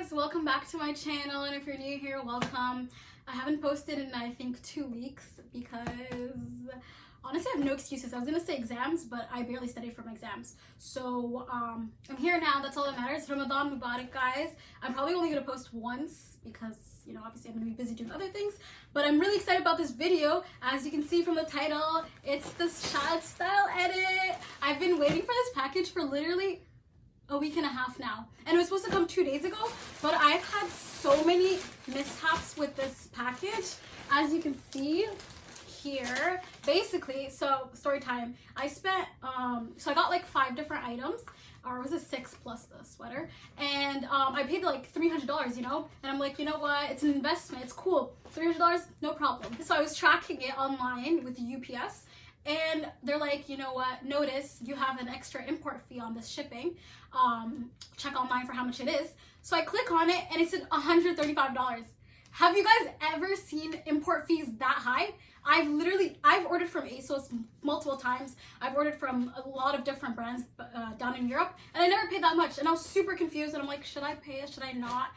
guys, welcome back to my channel, and if you're new here, welcome. I haven't posted in I think 2 weeks because honestly I have no excuses. I was gonna say exams, but I barely studied for my exams. So I'm here now. That's all that matters. Ramadan Mubarak, guys. I'm probably only gonna post once because, you know, obviously I'm gonna be busy doing other things, but I'm really excited about this video. As you can see from the title, it's the Shahd style edit. I've been waiting for this package for literally a week and a half now, and it was supposed to come 2 days ago, but I've had so many mishaps with this package. As you can see here, basically, so story time, I spent so I got like 5 different items, or was it 6 plus the sweater, and I paid like $300, you know, and I'm like, you know what, it's an investment, it's cool, $300, no problem. So I was tracking it online with UPS, and they're like, you know what, notice you have an extra import fee on this shipping. Check online for how much it is. So I click on it and it said $135. Have you guys ever seen import fees that high? I've ordered from Asos multiple times. I've ordered from a lot of different brands down in Europe, and I never paid that much, and I was super confused, and I'm like, should I pay it, should I not?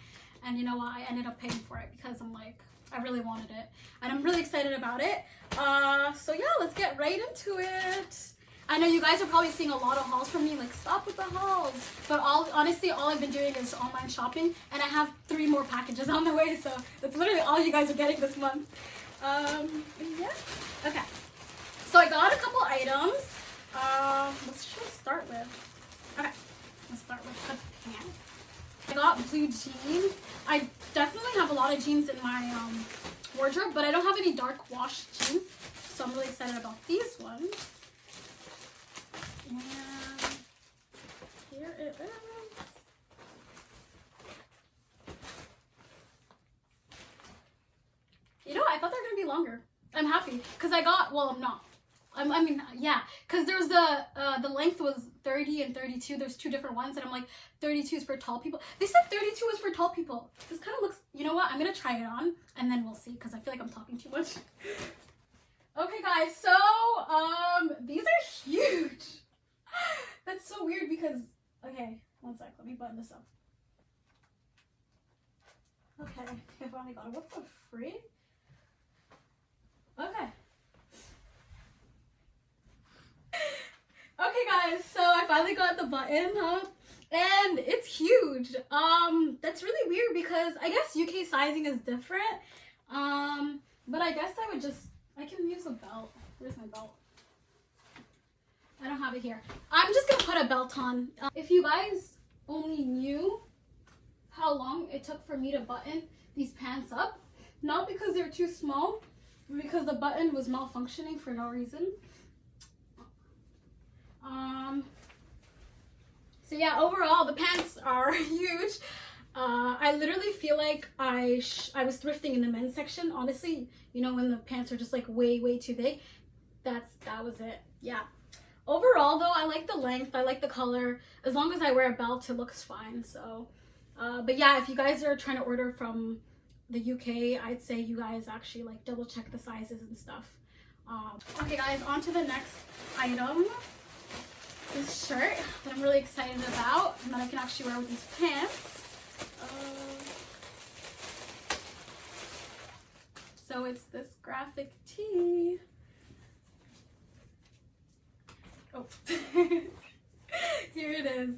And you know what, I ended up paying for it because I'm like, I really wanted it, and I'm really excited about it. So yeah, let's get right into it. I know you guys are probably seeing a lot of hauls from me, like, stop with the hauls. But honestly, all I've been doing is online shopping, and I have 3 more packages on the way, so that's literally all you guys are getting this month. Yeah. Okay. So I got a couple items. Let's just start with. Okay. Let's start with the pants. I got blue jeans. I definitely have a lot of jeans in my wardrobe, but I don't have any dark wash jeans, so I'm really excited about these ones. And here it is. You know, I thought they were gonna be longer. I'm happy because I got, well, I'm not. I mean, yeah, because there's the length was 30 and 32. There's 2 different ones, and I'm like, 32 is for tall people. They said 32 is for tall people. This kind of looks, you know what? I'm gonna try it on, and then we'll see, because I feel like I'm talking too much. Okay, guys, so these are huge. That's so weird because, okay, one sec, let me button this up. Okay, I finally got it. What the freak? Okay. Okay, guys, so I finally got the button up, and it's huge. That's really weird because I guess UK sizing is different. But I guess I can use a belt. Where's my belt? I don't have it here. I'm just gonna put a belt on. If you guys only knew how long it took for me to button these pants up, not because they're too small, but because the button was malfunctioning for no reason. So yeah, overall the pants are huge. I literally feel like I was thrifting in the men's section, honestly. You know, when the pants are just like way too big. That was it. Yeah. Overall though, I like the length, I like the color. As long as I wear a belt, it looks fine. So but yeah, if you guys are trying to order from the UK, I'd say you guys actually like double check the sizes and stuff. Okay guys, on to the next item. This shirt that I'm really excited about and that I can actually wear with these pants. So it's this graphic tee. Oh, here it is.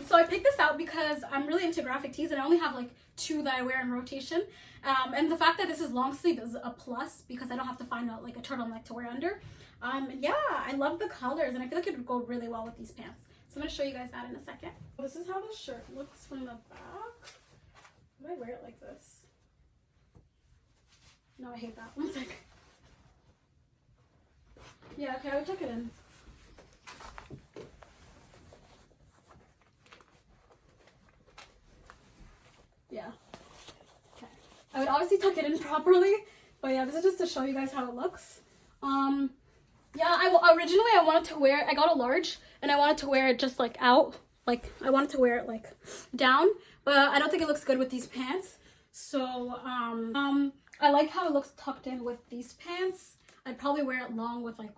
So I picked this out because I'm really into graphic tees, and I only have like 2 that I wear in rotation. And the fact that this is long sleeve is a plus because I don't have to find out like a turtleneck to wear under. Yeah, I love the colors, and I feel like it would go really well with these pants. So I'm gonna show you guys that in a second. This is how the shirt looks from the back. Would I wear it like this? No, I hate that. One sec. Yeah, okay, I would tuck it in. Yeah. Okay. I would obviously tuck it in properly, but yeah, this is just to show you guys how it looks. Yeah, originally I wanted to wear, I got a large, and I wanted to wear it just like out, like I wanted to wear it like down, but I don't think it looks good with these pants. So I like how it looks tucked in with these pants. I'd probably wear it long with like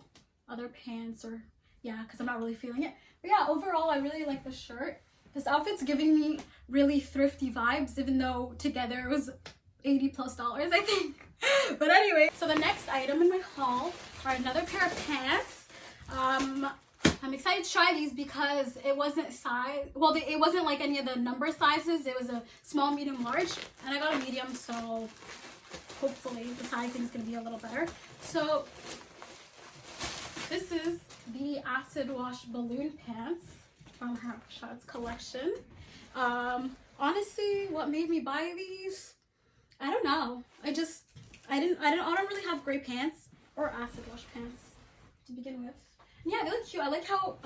other pants, or yeah, because I'm not really feeling it. But yeah, overall I really like the shirt. This outfit's giving me really thrifty vibes, even though together it was $80+ I think. But anyway, so the next item in my haul are another pair of pants. I'm excited to try these because it wasn't it wasn't like any of the number sizes. It was a small, medium, large, and I got a medium, so hopefully the sizing is going to be a little better. So this is the acid wash balloon pants from her Shahd's collection. Honestly, what made me buy these? I don't know. I don't really have gray pants or acid wash pants to begin with. Yeah, they look cute. I like how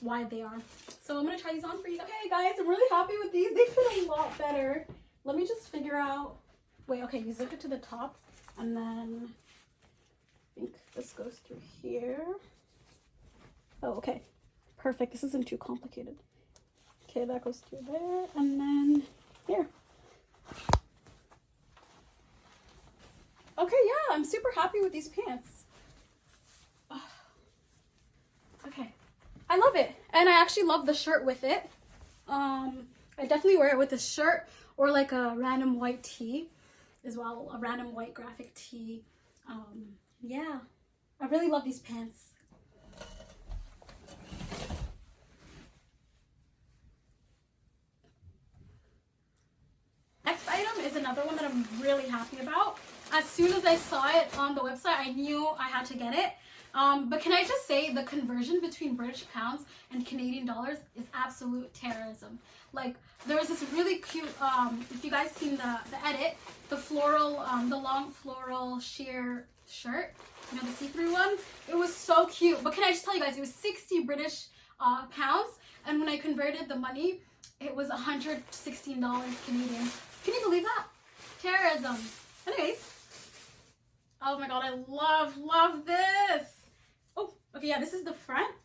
wide they are. So I'm gonna try these on for you. Okay guys, I'm really happy with these. They fit a lot better. Let me just figure out. Wait, okay, you zip it to the top, and then I think this goes through here. Oh, okay. Perfect. This isn't too complicated. Okay, that goes through there, and then here. Okay, yeah, I'm super happy with these pants. Okay, I love it, and I actually love the shirt with it. I definitely wear it with a shirt or like a random white tee as well, a random white graphic tee. Yeah, I really love these pants. Next item is another one that I'm really happy about. As soon as I saw it on the website, I knew I had to get it. But can I just say the conversion between British pounds and Canadian dollars is absolute terrorism. Like, there was this really cute, if you guys seen the edit, the floral, the long floral sheer shirt, you know, the see-through one. It was so cute. But can I just tell you guys, it was 60 British pounds, and when I converted the money, it was $116 Canadian. Can you believe that? Terrorism. Anyways. Oh my god, I love this. Oh, okay, yeah, this is the front.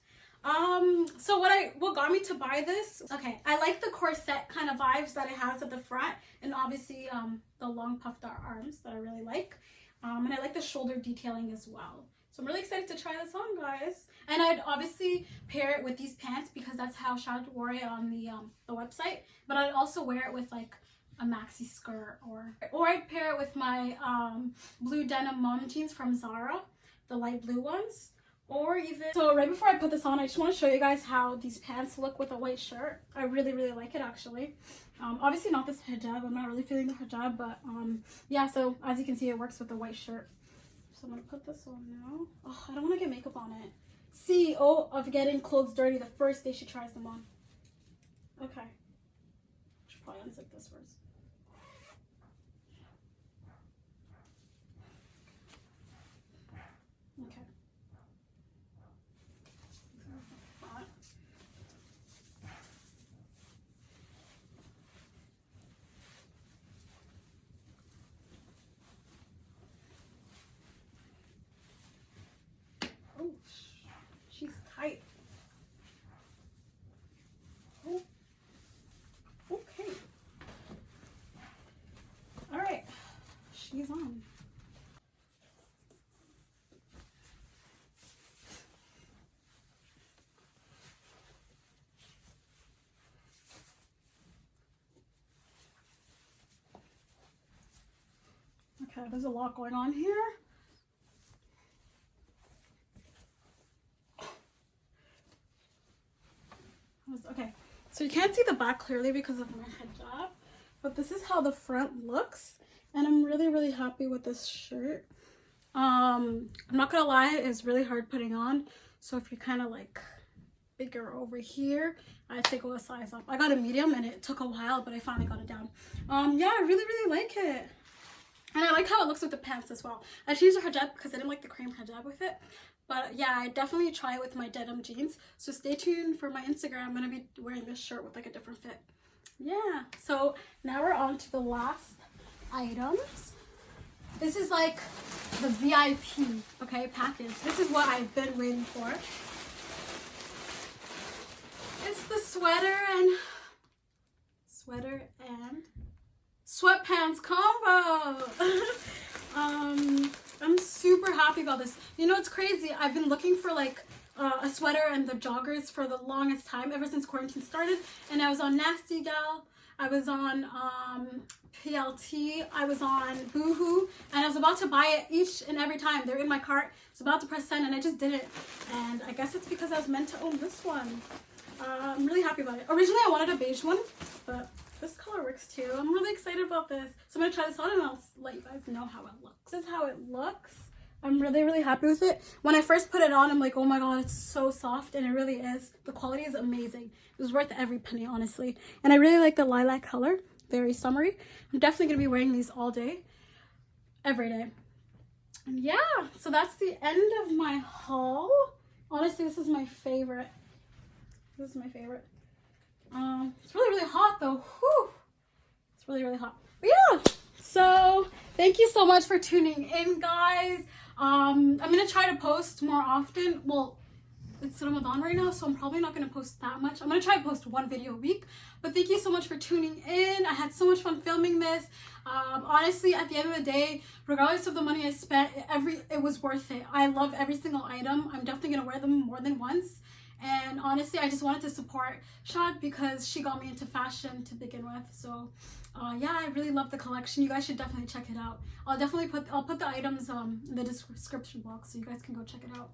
So what got me to buy this? Okay, I like the corset kind of vibes that it has at the front, and obviously the long puffed arms that I really like. And I like the shoulder detailing as well. So I'm really excited to try this on, guys. And I'd obviously pair it with these pants because that's how Shahd wore it on the website. But I'd also wear it with like a maxi skirt, or I'd pair it with my blue denim mom jeans from Zara, the light blue ones, or even. So right before I put this on, I just want to show you guys how these pants look with a white shirt. I really like it actually. Obviously not this hijab, I'm not really feeling the hijab, but yeah, so as you can see, it works with the white shirt. So I'm gonna put this on now. Oh, I don't want to get makeup on it. CEO of getting clothes dirty the first day she tries them on. Okay, should probably unzip this first. Okay. Oh, she's tight. Oh, okay. All right, she's on. Okay, there's a lot going on here. Okay, so you can't see the back clearly because of my hijab, but this is how the front looks, and I'm really happy with this shirt. I'm not gonna lie, it's really hard putting on, so if you're kind of like bigger over here, I'd say go a size up. I got a medium and it took a while, but I finally got it down. Yeah, I really like it. And I like how it looks with the pants as well. I changed the hijab because I didn't like the cream hijab with it. But yeah, I definitely try it with my denim jeans. So stay tuned for my Instagram. I'm going to be wearing this shirt with like a different fit. Yeah. So now we're on to the last items. This is like the VIP, okay, package. This is what I've been waiting for. It's the sweater and sweatpants combo. I'm super happy about this. You know, it's crazy. I've been looking for like a sweater and the joggers for the longest time, ever since quarantine started. And I was on Nasty Gal, I was on PLT, I was on Boohoo, and I was about to buy it each and every time. They're in my cart. I was about to press send and I just didn't. And I guess it's because I was meant to own this one. I'm really happy about it. Originally I wanted a beige one, but this color works too. I'm really excited about this. So I'm gonna try this on and I'll let you guys know how it looks. This is how it looks. I'm really happy with it. When I first put it on, I'm like, oh my god, it's so soft, and it really is. The quality is amazing. It was worth every penny, honestly. And I really like the lilac color. Very summery. I'm definitely gonna be wearing these all day, every day. And yeah, so that's the end of my haul. Honestly, this is my favorite. This is my favorite. It's really hot though. Whew. It's really hot. But yeah, so thank you so much for tuning in, guys. I'm gonna try to post more often. Well, it's Ramadan right now, so I'm probably not gonna post that much. I'm gonna try to post one video a week. But thank you so much for tuning in. I had so much fun filming this. Honestly, at the end of the day, regardless of the money I spent, it was worth it. I love every single item. I'm definitely gonna wear them more than once. And honestly, I just wanted to support Shahd because she got me into fashion to begin with. So yeah, I really love the collection. You guys should definitely check it out. I'll put the items in the description box so you guys can go check it out.